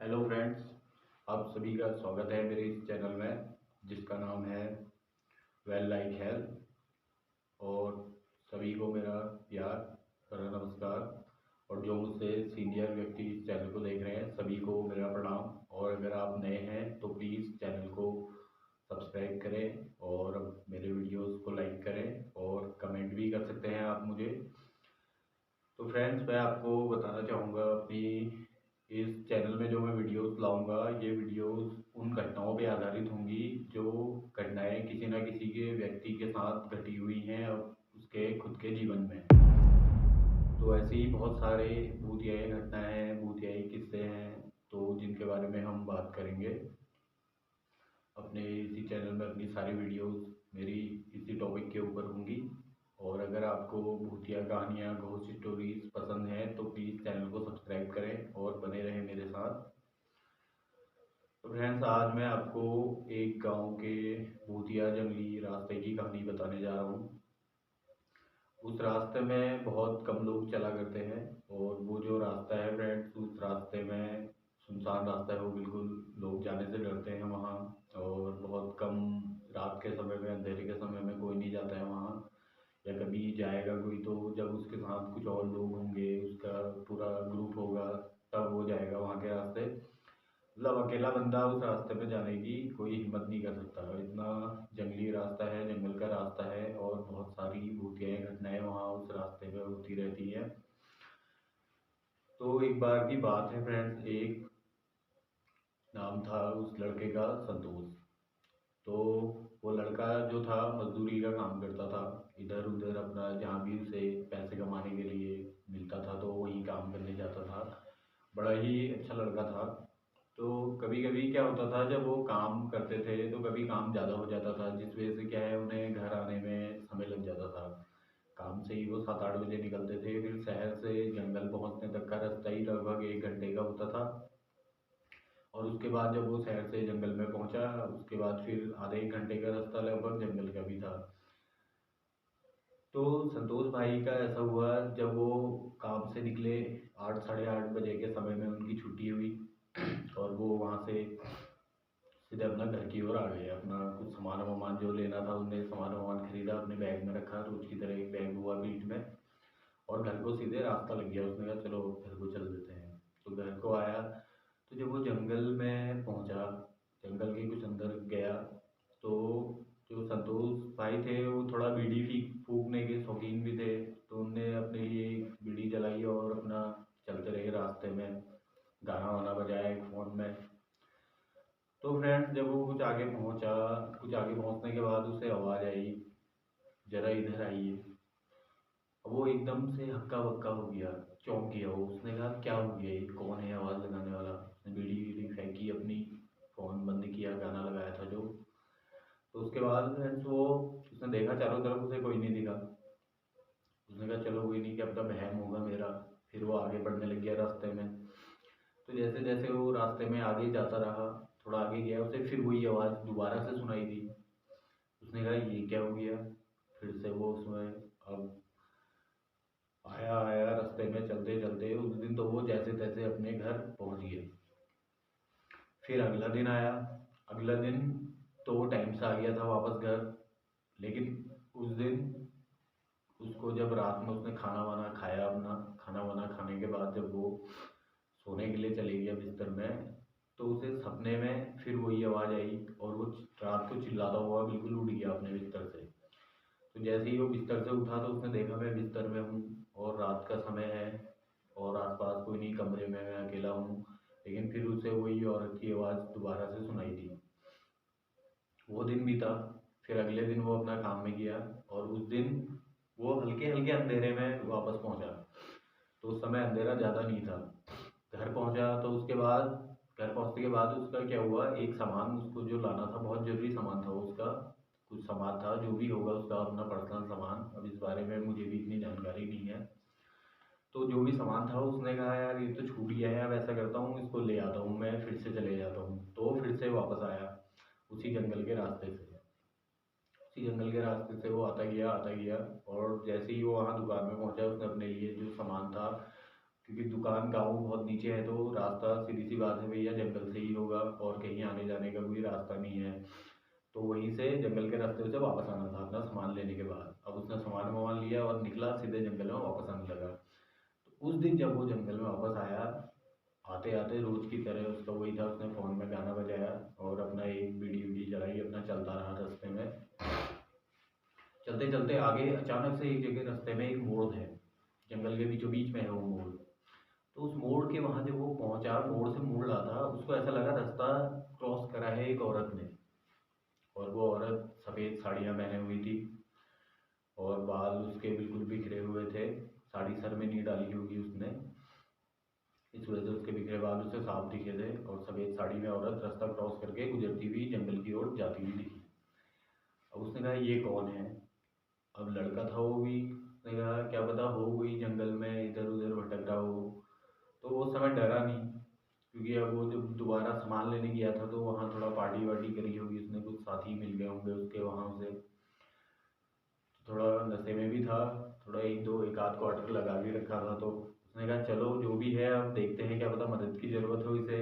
Hello friends, आप सभी का स्वागत है मेरे इस चैनल में जिसका नाम है वेल लाइक हेल्थ। और सभी को मेरा प्यार भरा नमस्कार। और जो मुझसे सीनियर व्यक्ति इस चैनल को देख रहे हैं सभी को मेरा प्रणाम। और अगर आप नए हैं तो प्लीज़ चैनल को सब्सक्राइब करें और मेरे वीडियोस को लाइक करें और कमेंट भी कर सकते हैं आप मुझे। तो फ्रेंड्स, मैं आपको बताना चाहूँगा अपनी इस चैनल में जो मैं वीडियोस लाऊंगा, ये वीडियोस उन घटनाओं पे आधारित होंगी जो घटनाएं किसी ना किसी के व्यक्ति के साथ घटी हुई हैं और उसके खुद के जीवन में। तो ऐसे ही बहुत सारे भूतियाई घटनाएं हैं, भूतियाई किस्से हैं, तो जिनके बारे में हम बात करेंगे अपने इसी चैनल में। अपनी सारी वीडियोस मेरी इसी टॉपिक के ऊपर होंगी। और अगर आपको भूतिया कहानियाँ, घोस्ट स्टोरीज पसंद हैं तो प्लीज़ चैनल को सब्सक्राइब करें और बने रहें मेरे साथ। तो फ्रेंड्स, आज मैं आपको एक गांव के भूतिया जंगली रास्ते की कहानी बताने जा रहा हूँ। उस रास्ते में बहुत कम लोग चला करते हैं और वो जो रास्ता है फ्रेंड्स, उस रास्ते में सुनसान रास्ता है वो, बिल्कुल लोग जाने से डरते हैं वहाँ। और बहुत कम रात के समय में, अंधेरे के समय में कोई नहीं जाता है वहाँ, या कभी जाएगा कोई तो जब उसके साथ कुछ और लोग होंगे, उसका पूरा ग्रुप होगा, तब वो जाएगा वहाँ के रास्ते। मतलब अकेला बंदा उस रास्ते पे जाने की कोई हिम्मत नहीं कर सकता। इतना जंगली रास्ता है, जंगल का रास्ता है और बहुत सारी भूतिया घटनाएं वहाँ उस रास्ते पे होती रहती है। तो एक बार की बात है फ्रेंड्स, एक नाम था उस लड़के का संतोष। तो वो लड़का जो था मजदूरी का काम करता था, इधर उधर अपना जहाँ भी उसे पैसे कमाने के लिए मिलता था तो वहीं काम करने जाता था। बड़ा ही अच्छा लड़का था। तो कभी कभी क्या होता था, जब वो काम करते थे तो कभी काम ज़्यादा हो जाता था, जिस वजह से क्या है उन्हें घर आने में समय लग जाता था। काम से ही वो 7-8 बजे निकलते थे, फिर शहर से जंगल पहुंचने तक का रास्ता ही लगभग 1 घंटे का होता था। और उसके बाद जब वो शहर से जंगल में पहुंचा, उसके बाद फिर आधे 1 घंटे का रास्ता लगभग जंगल का भी था। तो संतोष भाई का ऐसा हुआ, जब वो काम से निकले 8-8:30 बजे के समय में उनकी छुट्टी हुई और वो वहाँ से सीधे अपना घर की ओर आ गए। अपना कुछ सामान वामान जो लेना था उनने सामान वामान खरीदा, अपने बैग में रखा, रोज की तरह एक बैग हुआ पीठ में, और घर को सीधे रास्ता लग गया। उसने कहा चलो घर को चल देते हैं। तो घर को आया, तो जब वो जंगल में पहुंचा, जंगल के कुछ अंदर गया, तो जो संतोष भाई थे वो थोड़ा बीड़ी फूकने के शौकीन भी थे। तो उनने अपने लिए एक बीड़ी जलाई और अपना चलते रहे रास्ते में, गाना वाना बजाया एक फ़ोन में। तो फ्रेंड्स, जब वो कुछ आगे पहुंचा, कुछ आगे पहुंचने के बाद उसे आवाज़ आई, जरा इधर आइए। अब वो एकदम से हक्का बक्का हो गया, चौंक गया वो। उसने कहा क्या हो गया, ये कौन है आवाज़ लगाने वाला। उसने बीड़ी वीड़ी फेंकी, अपनी फ़ोन बंद किया, गाना लगाया था जो। तो उसके बाद फ्रेंड्स वो, उसने देखा चारों तरफ, उसे कोई नहीं दिखा। उसने कहा चलो कोई नहीं, क्या पता वहम होगा मेरा। फिर वो आगे बढ़ने लग गया रास्ते में। तो जैसे जैसे वो रास्ते में आगे जाता रहा, थोड़ा आगे गया, उसे फिर वही आवाज़ दोबारा से सुनाई दी। उसने कहा ये क्या हो गया। फिर से वो उसमें अब आया आया, रास्ते में चलते चलते उस दिन तो वो जैसे तैसे अपने घर पहुंच गए। फिर अगला दिन आया। अगला दिन तो वो टाइम से आ गया था वापस घर। लेकिन उस दिन उसको जब रात में उसने खाना वाना खाया, अपना खाना वाना खाने के बाद जब वो सोने के लिए चले गया बिस्तर में, तो उसे सपने में फिर वही आवाज़ आई और वो रात को चिल्लाता हुआ बिल्कुल उठ गया अपने बिस्तर से। तो जैसे ही वो बिस्तर से उठा तो उसने देखा मैं बिस्तर में हूँ और रात का समय है और आसपास कोई नहीं, कमरे में मैं अकेला हूँ। लेकिन फिर उसे वही औरत की आवाज़ दोबारा से सुनाई दी। वो दिन बीता। फिर अगले दिन वो अपना काम में गया और उस दिन वो हल्के हल्के अंधेरे में वापस पहुंचा। तो उस समय अंधेरा ज़्यादा नहीं था। घर पहुंचा तो उसके बाद, घर पहुंचने के बाद उसका क्या हुआ, एक सामान उसको जो लाना था, बहुत ज़रूरी सामान था वो उसका, कुछ सामान था जो भी होगा उसका अपना पर्सनल सामान, अब इस बारे में मुझे भी इतनी जानकारी नहीं है। तो जो भी सामान था उसने कहा यार ये तो छूट गया है, अब ऐसा करता हूँ इसको ले आता हूँ, मैं फिर से चले जाता हूँ। तो फिर से वापस आया उसी जंगल के रास्ते से। उसी जंगल के रास्ते से वो आता गया आता गया। और जैसे ही वो वहाँ दुकान में पहुँचा, उसने अपने लिए जो सामान था क्योंकि दुकान गाँव बहुत नीचे है तो रास्ता सीधी सी बात है भैया जंगल से ही होगा और कहीं आने जाने का कोई रास्ता नहीं है। तो वहीं से जंगल के रास्ते से वापस आना था अपना सामान लेने के बाद। अब उसने सामान वामान लिया और निकला सीधे जंगल में वापस आने लगा। तो उस दिन जब वो जंगल में वापस आया, आते आते रोज की तरह उसका वही था, उसने फ़ोन में गाना बजाया और अपना एक वीडियो भी चलाई, अपना चलता रहा रास्ते में। चलते चलते आगे अचानक से एक जगह रास्ते में एक मोड़ है, जंगल के बीचों बीच में है वो मोड़। तो उस मोड़ के वहाँ जब वो पहुँचा, मोड़ से मुड़ रहा था, उसको ऐसा लगा रास्ता क्रॉस करा है एक औरत ने। और वो औरत सफ़ेद साड़ियाँ पहने हुई थी और बाल उसके बिल्कुल बिखरे हुए थे। साड़ी सर में नहीं डाली होगी उसने, इस वजह से उसके बिखरे बाल उसे साफ दिखे थे। और सफ़ेद साड़ी में औरत रास्ता क्रॉस करके गुजरती हुई जंगल की ओर जाती हुई दिखी। अब उसने कहा ये कौन है। अब लड़का था वो भी, उसने कहा क्या पता हो कोई जंगल में इधर उधर भटक रहा हो। तो वो उस समय डरा नहीं, क्योंकि अब वो जब दोबारा सामान लेने गया था तो वहाँ थोड़ा पार्टी वार्टी करी होगी उसने, कुछ साथी मिल गए होंगे उसके वहाँ से। थोड़ा नशे में भी था, थोड़ा एक आध क्वार्टर लगा भी रखा था। तो उसने कहा चलो जो भी है अब देखते हैं, क्या पता मदद की ज़रूरत हो इसे।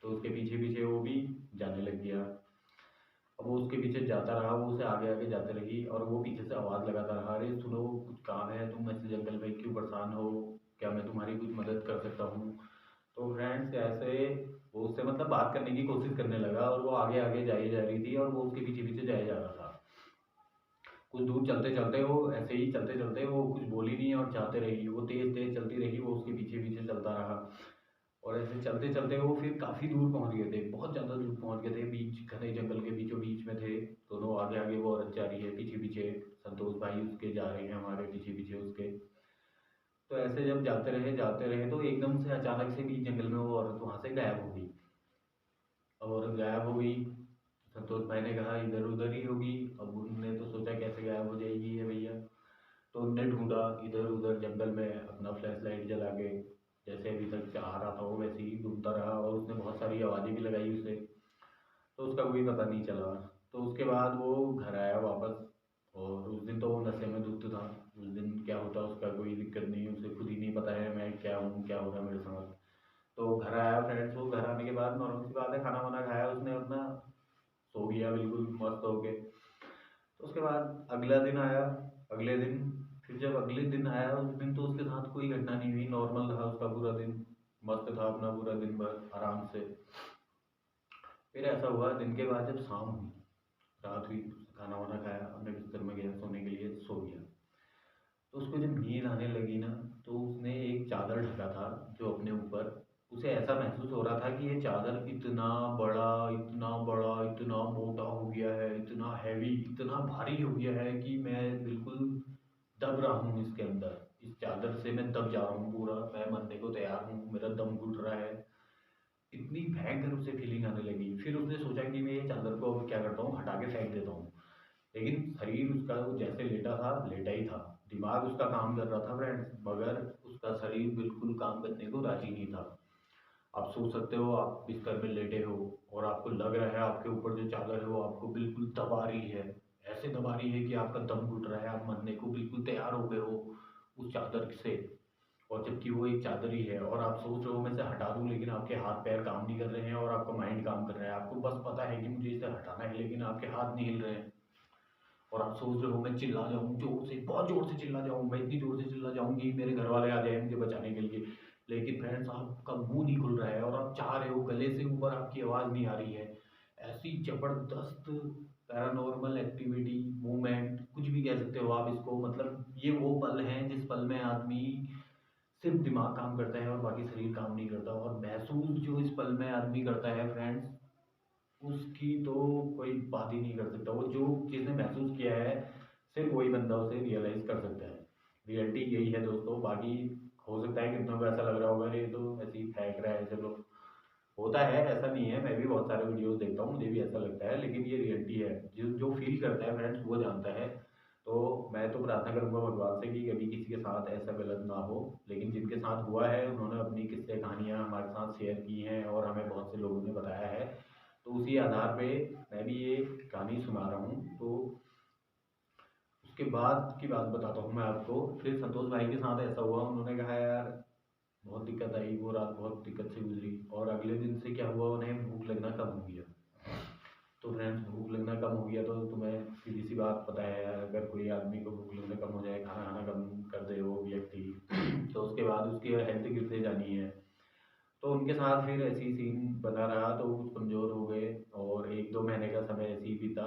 तो उसके पीछे पीछे वो भी जाने लग गया। अब वो उसके पीछे जाता रहा, वो उसे आगे आगे जाते रही और वो पीछे से आवाज़ लगाता रहा, अरे सुनो कुछ काम है, तुम ऐसे जंगल में क्यों परेशान हो, क्या मैं तुम्हारी कुछ मदद कर सकता हूँ। तो फ्रेंड्स ऐसे वो उससे मतलब बात करने की कोशिश करने लगा और वो आगे आगे जाई जा रही थी और वो उसके पीछे पीछे जाया जा रहा था। कुछ दूर चलते चलते वो ऐसे ही चलते चलते वो कुछ बोली नहीं और जाते रही, वो तेज तेज चलती रही, वो उसके पीछे पीछे चलता रहा। और ऐसे चलते चलते वो फिर काफ़ी दूर पहुंच गए थे, बहुत ज़्यादा दूर पहुंच गए थे, बीच घने जंगल के बीचों बीच में थे दोनों। आगे आगे वो औरत जा रही है, पीछे पीछे संतोष भाई उसके जा रहे हैं हमारे पीछे पीछे उसके। तो ऐसे जब जाते रहे तो एकदम से अचानक से बीच जंगल में वो औरत वहाँ से गायब हो गई। अब औरत गायब हो गई, संतोष भाई ने कहा इधर उधर ही होगी। अब उनने तो सोचा कैसे गायब हो जाएगी ये भैया। तो उनने ढूंढा इधर उधर जंगल में अपना फ्लैश लाइट जला के, जैसे अभी तक से आ रहा था वो वैसे ही ढूंढता रहा और उसने बहुत सारी आवाज़ें भी लगाई उसे। तो उसका कोई पता नहीं चला। तो उसके बाद वो घर आया वापस। और उस दिन तो वो नशे में धुत था, उस दिन क्या होता उसका कोई दिक्कत नहीं, उसे खुद ही नहीं पता है मैं क्या हूँ, क्या हो रहा है मेरे साथ। तो घर आया फ्रेंड्स, वो घर आने के बाद नॉर्मल सी बात है, खाना वाना खाया उसने अपना, सो गया बिल्कुल मस्त होके। तो उसके बाद अगला दिन आया, अगले दिन फिर जब अगले दिन आया उस दिन तो उसके साथ कोई घटना नहीं हुई, नॉर्मल रहा उसका पूरा दिन, मस्त था अपना पूरा दिन भर आराम से। फिर ऐसा हुआ दिन के बाद जब शाम हुई, रात हुई, खाना वाना खाया, अपने बिस्तर में गया सोने के लिए, सो गया। तो उसको जब नींद आने लगी ना, तो उसने एक चादर ढका था जो अपने ऊपर, उसे ऐसा महसूस हो रहा था कि ये चादर इतना बड़ा, इतना बड़ा, इतना मोटा हो गया है, इतना हैवी, इतना भारी हो गया है कि मैं बिल्कुल दब रहा हूँ इसके अंदर। इस चादर से मैं दब जा रहा हूँ पूरा, मैं मरने को तैयार हूँ, मेरा दम घुट रहा है। इतनी भयंकर उसे फीलिंग आने लगी। फिर उसने सोचा कि मैं ये चादर को अब क्या करता हूँ, हटा के फेंक देता हूँ। लेकिन शरीर उसका वो जैसे लेटा था लेटा ही था, दिमाग उसका काम कर रहा था फ्रेंड्स, मगर उसका शरीर बिल्कुल काम करने को राजी नहीं था। आप सोच सकते हो, आप बिस्तर में लेटे हो और आपको लग रहा है आपके ऊपर जो चादर है वो आपको बिल्कुल दबा रही है, ऐसे दबा रही है कि आपका दम घुट रहा है, आप मरने को बिल्कुल तैयार हो गए हो उस चादर से। और जबकि वो एक चादर ही है और आप सोच रहे हो मैं इसे हटा दूँ, लेकिन आपके हाथ पैर काम नहीं कर रहे हैं और आपका माइंड काम कर रहा है, आपको बस पता है कि मुझे इसे हटाना है लेकिन आपके हाथ नहीं हिल रहे हैं। और आप सोच रहे हो मैं चिल्ला जाऊँ जोर से, बहुत जोर से चिल्ला जाऊँ, मैं इतनी जोर से चिल्ला जाऊँ कि मेरे घर वाले आ जाए मुझे बचाने के लिए। लेकिन फ्रेंड्स आपका मुंह नहीं खुल रहा है और आप चाह रहे हो, गले से ऊपर आपकी आवाज़ नहीं आ रही है। ऐसी ज़बरदस्त पैरानॉर्मल एक्टिविटी, मूवमेंट, कुछ भी कह सकते हो आप इसको, मतलब ये वो पल हैं जिस पल में आदमी सिर्फ दिमाग काम करता है और बाकी शरीर काम नहीं करता। और महसूस जो इस पल में आदमी करता है फ्रेंड्स, उसकी तो कोई बात ही नहीं कर सकता। वो जो जिसने महसूस किया है सिर्फ वही बंदा उसे रियलाइज़ कर सकता है। रियलिटी यही है दोस्तों। बाकी हो सकता है कितनों को ऐसा लग रहा होगा ये तो ऐसे ही फेंक रहा है, चलो होता है, ऐसा नहीं है, मैं भी बहुत सारे वीडियोस देखता हूँ, मुझे भी ऐसा लगता है, लेकिन ये रियलिटी है। जो जो फील करता है फ्रेंड्स वो जानता है। तो मैं तो प्रार्थना करूँगा भगवान से कि कभी किसी के साथ ऐसा गलत ना हो। लेकिन जिनके साथ हुआ है उन्होंने अपनी किस्से कहानियाँ हमारे साथ शेयर की हैं और हमें बहुत से लोगों ने बताया है। तो उसी आधार पे मैं भी ये कहानी सुना रहा हूँ। तो उसके बाद की बात बताता हूँ मैं आपको। फिर संतोष भाई के साथ ऐसा हुआ, उन्होंने कहा यार बहुत दिक्कत आई, वो रात बहुत दिक्कत से गुजरी। और अगले दिन से क्या हुआ, उन्हें भूख लगना कम हो गया। तो फ्रेंड्स, भूख लगना कम हो गया तो तुम्हें सीधी सी बात पता है यार, अगर कोई आदमी को भूख लगना कम हो जाए, खाना खाना कम कर दे वो व्यक्ति तो उसके बाद उसकी हेल्थ गिरते जानी है। तो उनके साथ फिर ऐसी सीन बना रहा, तो वो कुछ कमज़ोर हो गए और 1-2 महीने का समय ऐसे ही बीता।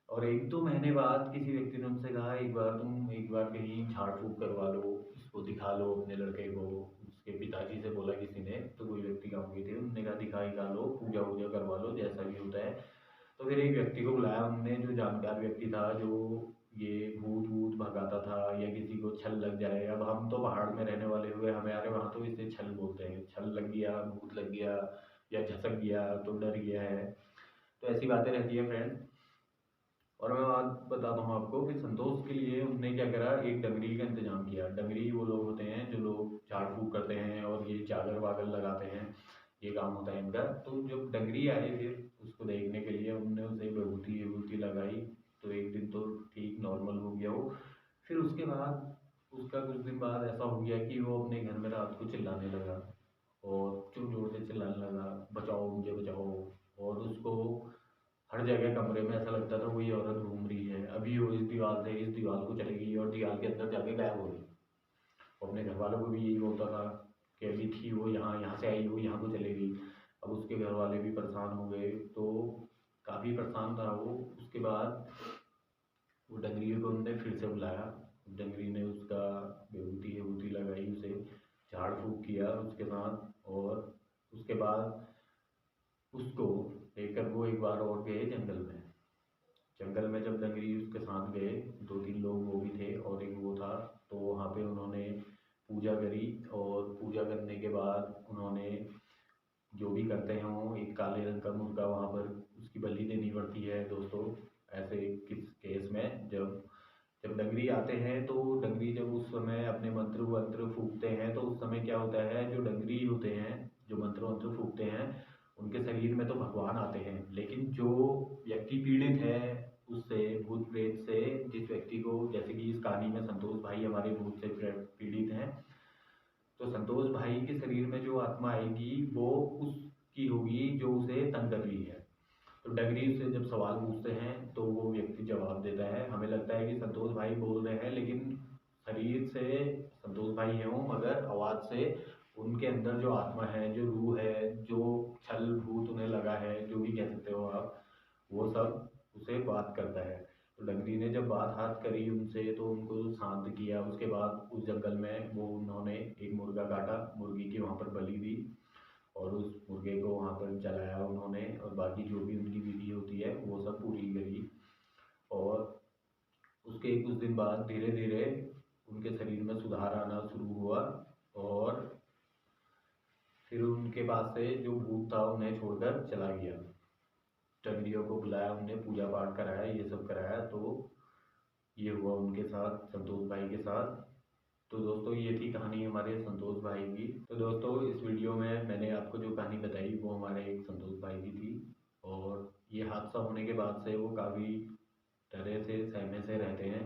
और 1-2 महीने बाद किसी व्यक्ति ने उनसे कहा, एक बार कहीं झाड़ फूँक करवा लो, इसको दिखा लो अपने लड़के को। उसके पिताजी से बोला किसी ने, तो कोई व्यक्ति गाँव के थे, उन्होंने कहा दिखा लो, पूजा वूजा करवा लो, जैसा भी होता है। तो फिर एक व्यक्ति को बुलाया उन्होंने, जो जानकार व्यक्ति था, जो ये भूत वूत भगाता था या किसी को छल लग जाए। अब हम तो पहाड़ में रहने वाले हुए, हमारे वहाँ तो इसे छल बोलते हैं, छल लग गया, भूत लग गया या झसक गया तो डर गया है। तो ऐसी बातें रहती है फ्रेंड्स। और मैं बात बताता हूँ आपको कि संतोष के लिए उन्होंने क्या करा, एक डंगरी का इंतजाम किया। डंगरी वो लोग होते हैं जो लोग झाड़ फूँक करते हैं और ये चादर वागर लगाते हैं, ये काम होता है इनका। तो जब डंगरी आए फिर उसको देखने के लिए, उनने उसे विभूति विभूति लगाई। तो एक दिन तो ठीक नॉर्मल हो गया वो। फिर उसके बाद उसका कुछ दिन बाद ऐसा हो गया कि वो अपने घर में रात को चिल्लाने लगा और जोर जोर से चिल्लाने लगा, बचाओ मुझे बचाओ। और उसको हर जगह कमरे में ऐसा लगता था कोई औरत घूम रही है, अभी वो इस दीवार से इस दीवार को चलेगी और दीवार के अंदर जाके गायब हो गई। वो अपने घर वालों को भी यही बोलता था कि अभी थी वो यहाँ, यहाँ से आई, वो यहाँ को चलेगी। अब उसके घर वाले भी परेशान हो गए, तो काफ़ी परेशान था वो। उसके बाद वो डंगरी को उन्होंने फिर से बुलाया। डंगरी ने उसका विभूति विभूति लगाई, उसे झाड़ फूँक किया उसके साथ। और उसके बाद उसको लेकर वो एक बार और गए जंगल में। जंगल में जब डंगरी उसके साथ गए, 2-3 लोग वो भी थे और एक वो था। तो वहाँ पे उन्होंने पूजा करी और पूजा करने के बाद उन्होंने जो भी करते हैं वो, एक काले रंग का मुर्गा वहाँ पर उसकी बलि देनी पड़ती है दोस्तों। ऐसे किस केस में, जब जब डंगरी आते हैं तो डंगरी जब उस समय अपने मंत्र वंत्र फूकते हैं, तो उस समय क्या होता है, जो डंगरी होते हैं जो मंत्र वंत्र फूकते हैं, उनके शरीर में तो भगवान आते हैं, लेकिन जो व्यक्ति पीड़ित है उससे, भूत प्रेत से, जिस व्यक्ति को, जैसे कि इस कहानी में संतोष भाई हमारे भूत से पीड़ित हैं, तो संतोष भाई के शरीर में जो आत्मा आएगी वो उसकी होगी जो उसे तंग कर रही है। तो डगरी से जब सवाल पूछते हैं तो वो व्यक्ति जवाब देता है। हमें लगता है कि संतोष भाई बोल रहे हैं, लेकिन शरीर से संतोष भाई हैं वो, मगर आवाज़ से उनके अंदर जो आत्मा है, जो रूह है, जो छल भूत उन्हें लगा है, जो भी कह सकते हो आप, वो सब उसे बात करता है। तो डंगरी ने जब बात हाथ करी उनसे तो उनको शांत किया। उसके बाद उस जंगल में वो उन्होंने एक मुर्गा काटा, मुर्गी की वहाँ पर बलि दी और उस मुर्गे को वहाँ पर जलाया उन्होंने, और बाकी जो भी उनकी विधि होती है वो सब पूरी करी। और उसके कुछ दिन बाद धीरे धीरे उनके शरीर में सुधार आना शुरू हुआ और फिर उनके पास से जो भूत था उन्हें छोड़कर चला गया। डंगरियों को बुलाया, उनने पूजा पाठ कराया, ये सब कराया। तो ये हुआ उनके साथ, संतोष भाई के साथ। तो दोस्तों, ये थी कहानी हमारे संतोष भाई की। तो दोस्तों, इस वीडियो में मैंने आपको जो कहानी बताई वो हमारे एक संतोष भाई की थी। और ये हादसा होने के बाद से वो काफ़ी डरे से सहमे से रहते हैं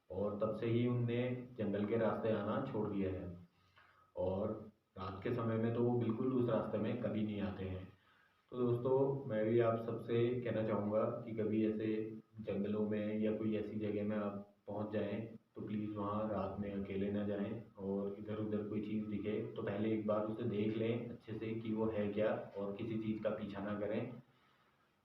और तब से ही उनने जंगल के रास्ते आना छोड़ दिया है। और रात के समय में तो वो बिल्कुल उस रास्ते में कभी नहीं आते हैं। तो दोस्तों, मैं भी आप सबसे कहना चाहूँगा कि कभी ऐसे जंगलों में या कोई ऐसी जगह में आप पहुँच जाएँ तो प्लीज़ वहाँ रात में अकेले ना जाएँ। और इधर उधर कोई चीज़ दिखे तो पहले एक बार उसे देख लें अच्छे से कि वो है क्या, और किसी चीज़ का पीछा ना करें।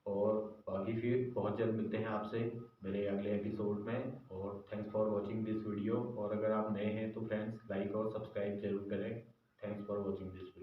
और बाकी फिर बहुत जल्द मिलते हैं आपसे मेरे अगले एपिसोड में। और thanks for watching this video. और अगर आप नए हैं तो फ्रेंड्स, लाइक और सब्सक्राइब जरूर करें। Thanks for watching this.